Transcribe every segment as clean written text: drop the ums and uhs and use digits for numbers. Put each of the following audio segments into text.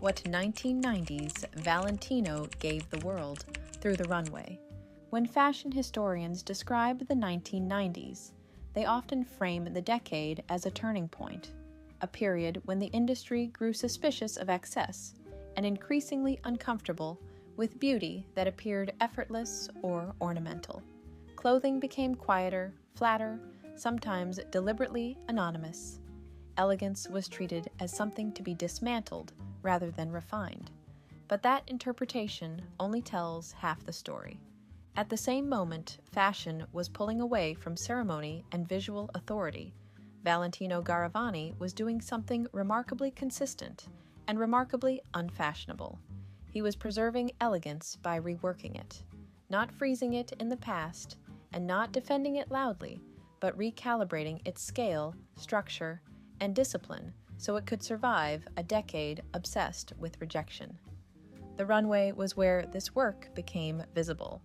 what 1990s Valentino gave the world through the runway. When fashion historians describe the 1990s, they often frame the decade as a turning point, a period when the industry grew suspicious of excess and increasingly uncomfortable with beauty that appeared effortless or ornamental. Clothing became quieter, flatter, sometimes deliberately anonymous. Elegance was treated as something to be dismantled rather than refined. But that interpretation only tells half the story. At the same moment, fashion was pulling away from ceremony and visual authority. Valentino Garavani was doing something remarkably consistent and remarkably unfashionable. He was preserving elegance by reworking it, not freezing it in the past and not defending it loudly, but recalibrating its scale, structure, and discipline so it could survive a decade obsessed with rejection. The runway was where this work became visible.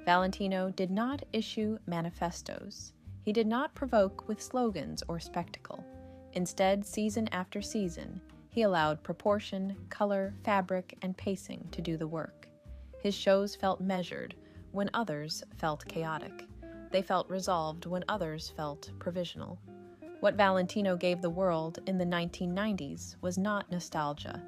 Valentino did not issue manifestos. He did not provoke with slogans or spectacle. Instead, season after season, he allowed proportion, color, fabric, and pacing to do the work. His shows felt measured when others felt chaotic. They felt resolved when others felt provisional. What Valentino gave the world in the 1990s was not nostalgia.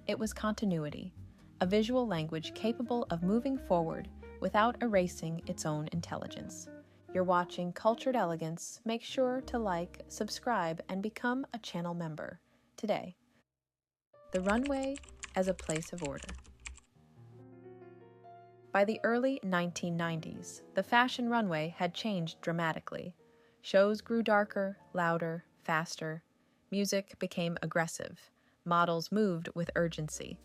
It was continuity, a visual language capable of moving forward without erasing its own intelligence. You're watching Cultured Elegance. Make sure to like, subscribe, and become a channel member today. The runway as a place of order. By the early 1990s, the fashion runway had changed dramatically. Shows grew darker, louder, faster. Music became aggressive. Models moved with urgency.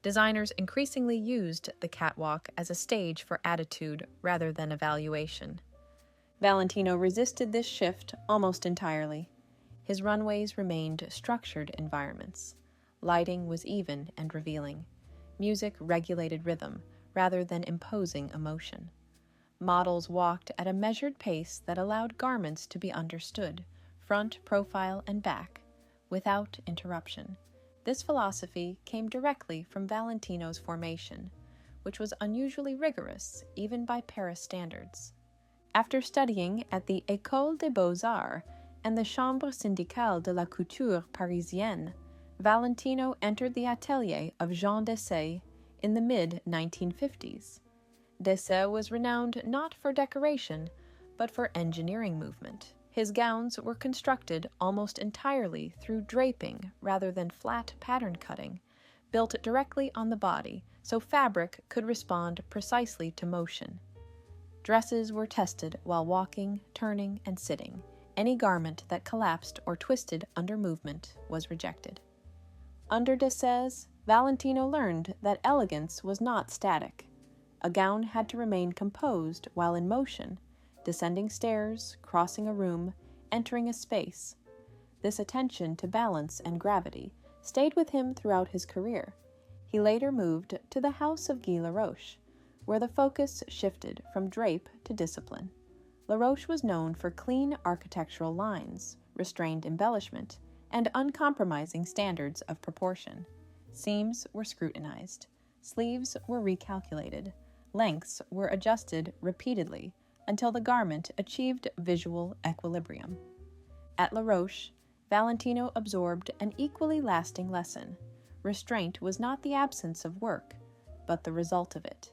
Designers increasingly used the catwalk as a stage for attitude rather than evaluation. Valentino resisted this shift almost entirely. His runways remained structured environments. Lighting was even and revealing. Music regulated rhythm rather than imposing emotion. Models walked at a measured pace that allowed garments to be understood, front, profile, and back, without interruption. This philosophy came directly from Valentino's formation, which was unusually rigorous even by Paris standards. After studying at the École des Beaux-Arts and the Chambre syndicale de la couture parisienne, Valentino entered the atelier of Jean Dessay in the mid-1950s. Dessay was renowned not for decoration, but for engineering movement. His gowns were constructed almost entirely through draping rather than flat pattern cutting, built directly on the body so fabric could respond precisely to motion. Dresses were tested while walking, turning, and sitting. Any garment that collapsed or twisted under movement was rejected. Under Dessay, Valentino learned that elegance was not static. A gown had to remain composed while in motion, descending stairs, crossing a room, entering a space. This attention to balance and gravity stayed with him throughout his career. He later moved to the house of Guy Laroche, where the focus shifted from drape to discipline. Laroche was known for clean architectural lines, restrained embellishment, and uncompromising standards of proportion. Seams were scrutinized. Sleeves were recalculated. Lengths were adjusted repeatedly until the garment achieved visual equilibrium. At Laroche, Valentino absorbed an equally lasting lesson. Restraint was not the absence of work, but the result of it.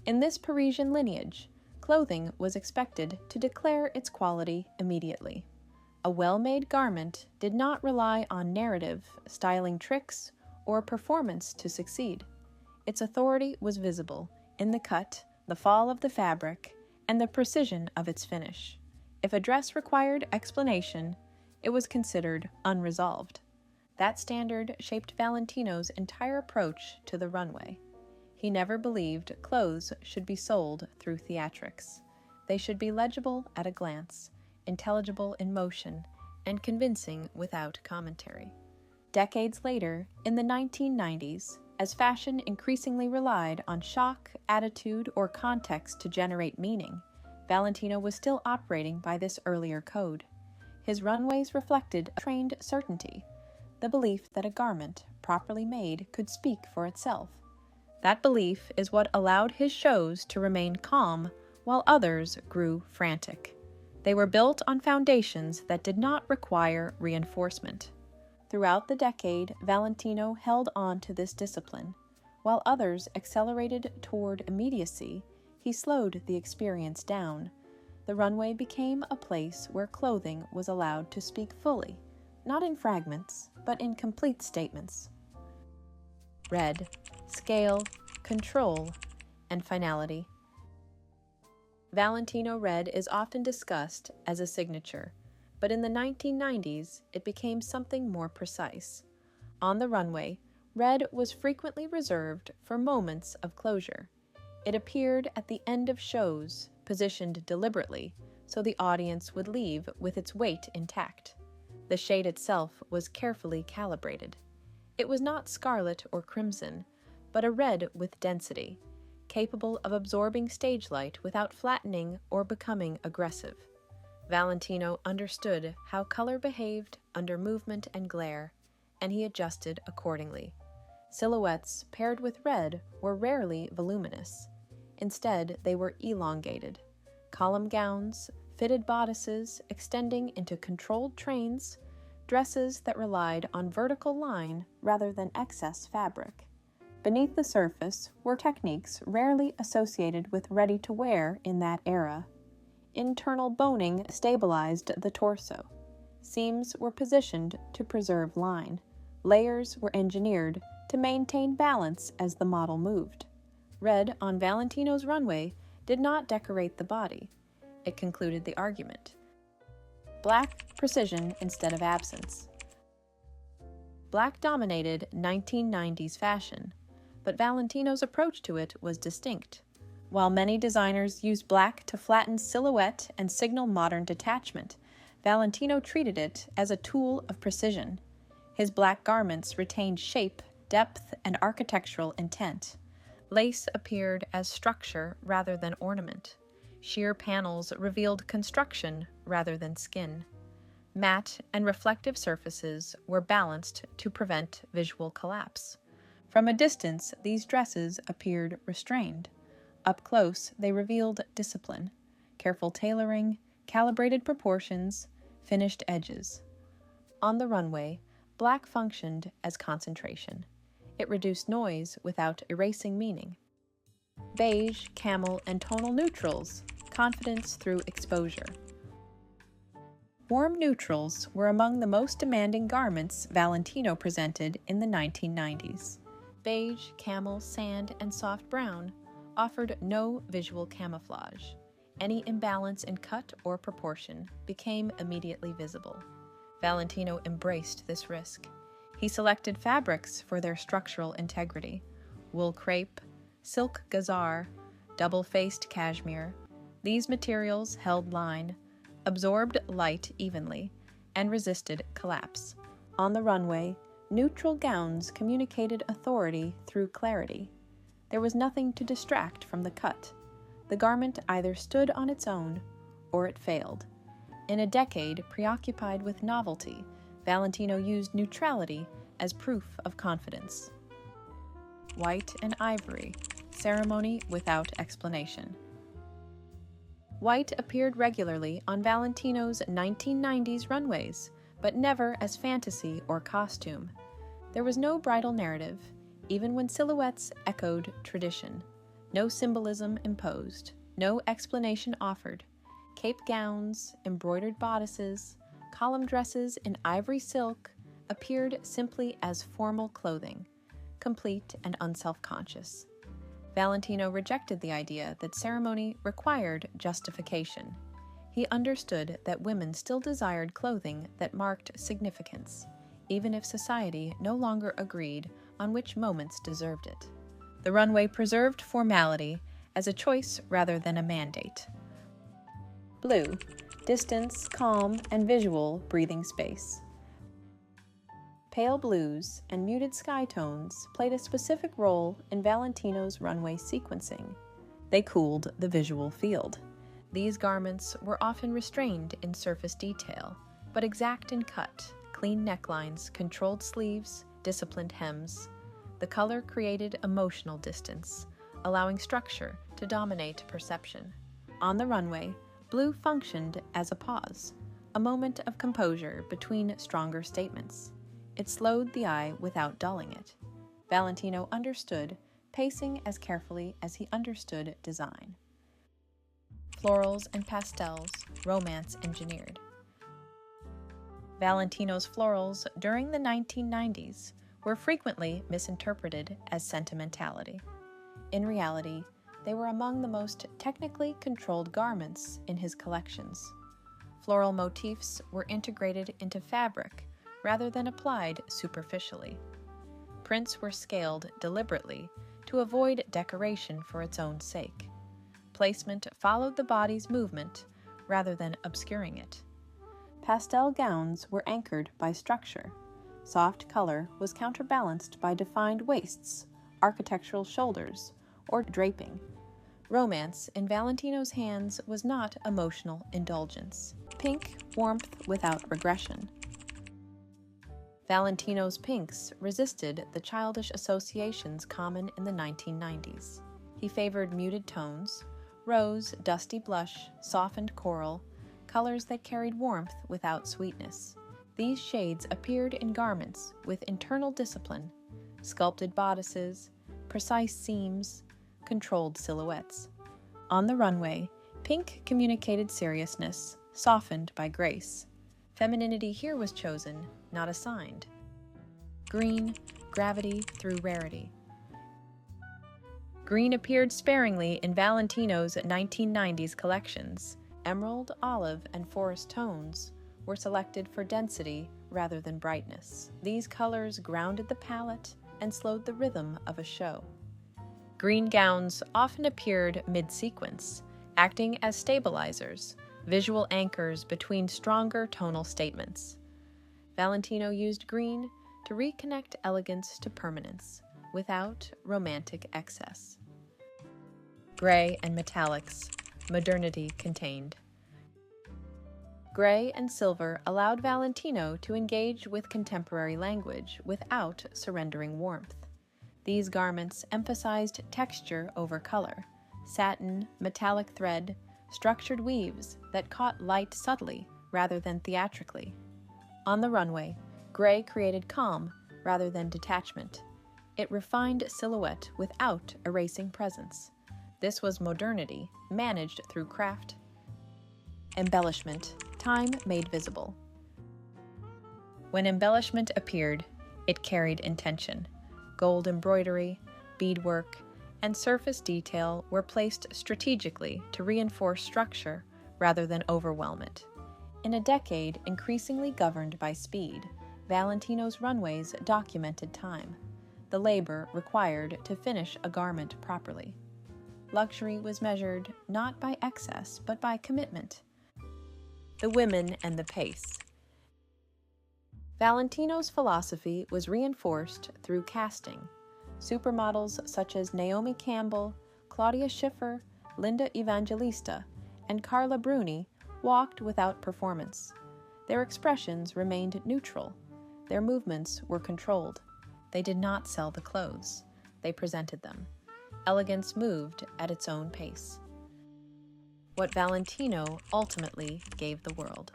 In this Parisian lineage, clothing was expected to declare its quality immediately. A well-made garment did not rely on narrative, styling tricks, or performance to succeed. Its authority was visible in the cut, the fall of the fabric, and the precision of its finish. If a dress required explanation, it was considered unresolved. That standard shaped Valentino's entire approach to the runway. He never believed clothes should be sold through theatrics. They should be legible at a glance, intelligible in motion, and convincing without commentary. Decades later, in the 1990s, as fashion increasingly relied on shock, attitude, or context to generate meaning, Valentino was still operating by this earlier code. His runways reflected a trained certainty. the belief that a garment, properly made, could speak for itself. That belief is what allowed his shows to remain calm while others grew frantic. They were built on foundations that did not require reinforcement. Throughout the decade, Valentino held on to this discipline. While others accelerated toward immediacy, he slowed the experience down. The runway became a place where clothing was allowed to speak fully, not in fragments, but in complete statements. Red, scale, control, and finality. Valentino red is often discussed as a signature, but in the 1990s it became something more precise. On the runway, red was frequently reserved for moments of closure. It appeared at the end of shows, positioned deliberately, so the audience would leave with its weight intact. The shade itself was carefully calibrated. It was not scarlet or crimson, but a red with density, capable of absorbing stage light without flattening or becoming aggressive. Valentino understood how color behaved under movement and glare, and he adjusted accordingly. Silhouettes paired with red were rarely voluminous. Instead, they were elongated. Column gowns, fitted bodices extending into controlled trains, dresses that relied on vertical line rather than excess fabric. Beneath the surface were techniques rarely associated with ready-to-wear in that era. Internal boning stabilized the torso. Seams were positioned to preserve line. Layers were engineered to maintain balance as the model moved. Red on Valentino's runway did not decorate the body. It concluded the argument. Black precision instead of absence. Black dominated 1990s fashion, but Valentino's approach to it was distinct. While many designers used black to flatten silhouette and signal modern detachment, Valentino treated it as a tool of precision. His black garments retained shape, depth, and architectural intent. Lace appeared as structure rather than ornament. Sheer panels revealed construction rather than skin. Matte and reflective surfaces were balanced to prevent visual collapse. From a distance, these dresses appeared restrained. Up close, they revealed discipline, careful tailoring, calibrated proportions, finished edges. On the runway, black functioned as concentration. It reduced noise without erasing meaning. Beige, camel, and tonal neutrals, confidence through exposure. Warm neutrals were among the most demanding garments Valentino presented in the 1990s. Beige, camel, sand, and soft brown offered no visual camouflage. Any imbalance in cut or proportion became immediately visible. Valentino embraced this risk. He selected fabrics for their structural integrity: wool crepe, silk gazar, double-faced cashmere. These materials held line, absorbed light evenly, and resisted collapse. On the runway, neutral gowns communicated authority through clarity. There was nothing to distract from the cut. The garment either stood on its own or it failed. In a decade preoccupied with novelty, Valentino used neutrality as proof of confidence. White and ivory, ceremony without explanation. White appeared regularly on Valentino's 1990s runways, but never as fantasy or costume. There was no bridal narrative, even when silhouettes echoed tradition. No symbolism imposed, no explanation offered. Cape gowns, embroidered bodices, column dresses in ivory silk appeared simply as formal clothing, complete and unself-conscious. Valentino rejected the idea that ceremony required justification. He understood that women still desired clothing that marked significance, even if society no longer agreed on which moments deserved it. The runway preserved formality as a choice rather than a mandate. Blue, distance, calm, and visual breathing space. Pale blues and muted sky tones played a specific role in Valentino's runway sequencing. They cooled the visual field. These garments were often restrained in surface detail, but exact in cut, clean necklines, controlled sleeves, disciplined hems. The color created emotional distance, allowing structure to dominate perception. On the runway, blue functioned as a pause, a moment of composure between stronger statements. It slowed the eye without dulling it. Valentino understood pacing as carefully as he understood design. Florals and pastels, romance engineered. Valentino's florals during the 1990s were frequently misinterpreted as sentimentality. In reality, they were among the most technically controlled garments in his collections. Floral motifs were integrated into fabric rather than applied superficially. Prints were scaled deliberately to avoid decoration for its own sake. Placement followed the body's movement rather than obscuring it. Pastel gowns were anchored by structure. Soft color was counterbalanced by defined waists, architectural shoulders, or draping. Romance in Valentino's hands was not emotional indulgence. Pink, warmth without regression. Valentino's pinks resisted the childish associations common in the 1990s. He favored muted tones, rose, dusty blush, softened coral, colors that carried warmth without sweetness. These shades appeared in garments with internal discipline, sculpted bodices, precise seams, controlled silhouettes. On the runway, pink communicated seriousness, softened by grace. Femininity here was chosen, not assigned. Green, gravity through rarity. Green appeared sparingly in Valentino's 1990s collections. Emerald, olive, and forest tones were selected for density rather than brightness. These colors grounded the palette and slowed the rhythm of a show. Green gowns often appeared mid-sequence, acting as stabilizers, visual anchors between stronger tonal statements. Valentino used green to reconnect elegance to permanence, without romantic excess. Gray and metallics, modernity contained. Gray and silver allowed Valentino to engage with contemporary language without surrendering warmth. These garments emphasized texture over color, satin, metallic thread, structured weaves that caught light subtly rather than theatrically. On the runway, gray created calm rather than detachment. It refined silhouette without erasing presence. This was modernity, managed through craft. Embellishment, time made visible. When embellishment appeared, it carried intention. Gold embroidery, beadwork, and surface detail were placed strategically to reinforce structure rather than overwhelm it. In a decade increasingly governed by speed, Valentino's runways documented time, the labor required to finish a garment properly. Luxury was measured not by excess, but by commitment. The women and the pace. Valentino's philosophy was reinforced through casting. Supermodels such as Naomi Campbell, Claudia Schiffer, Linda Evangelista, and Carla Bruni walked without performance. Their expressions remained neutral. Their movements were controlled. They did not sell the clothes. They presented them. Elegance moved at its own pace. What Valentino ultimately gave the world.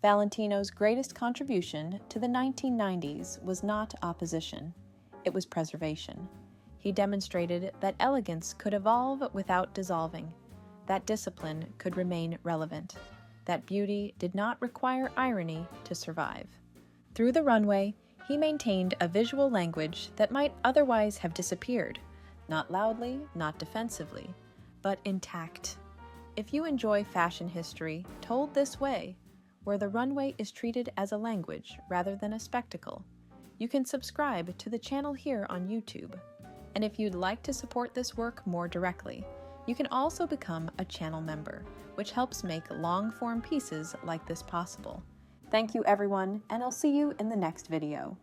Valentino's greatest contribution to the 1990s was not opposition. It was preservation. He demonstrated that elegance could evolve without dissolving, that discipline could remain relevant, that beauty did not require irony to survive. Through the runway, he maintained a visual language that might otherwise have disappeared, not loudly, not defensively, but intact. If you enjoy fashion history told this way, where the runway is treated as a language rather than a spectacle, you can subscribe to the channel here on YouTube. And if you'd like to support this work more directly, you can also become a channel member, which helps make long-form pieces like this possible. Thank you, everyone, and I'll see you in the next video.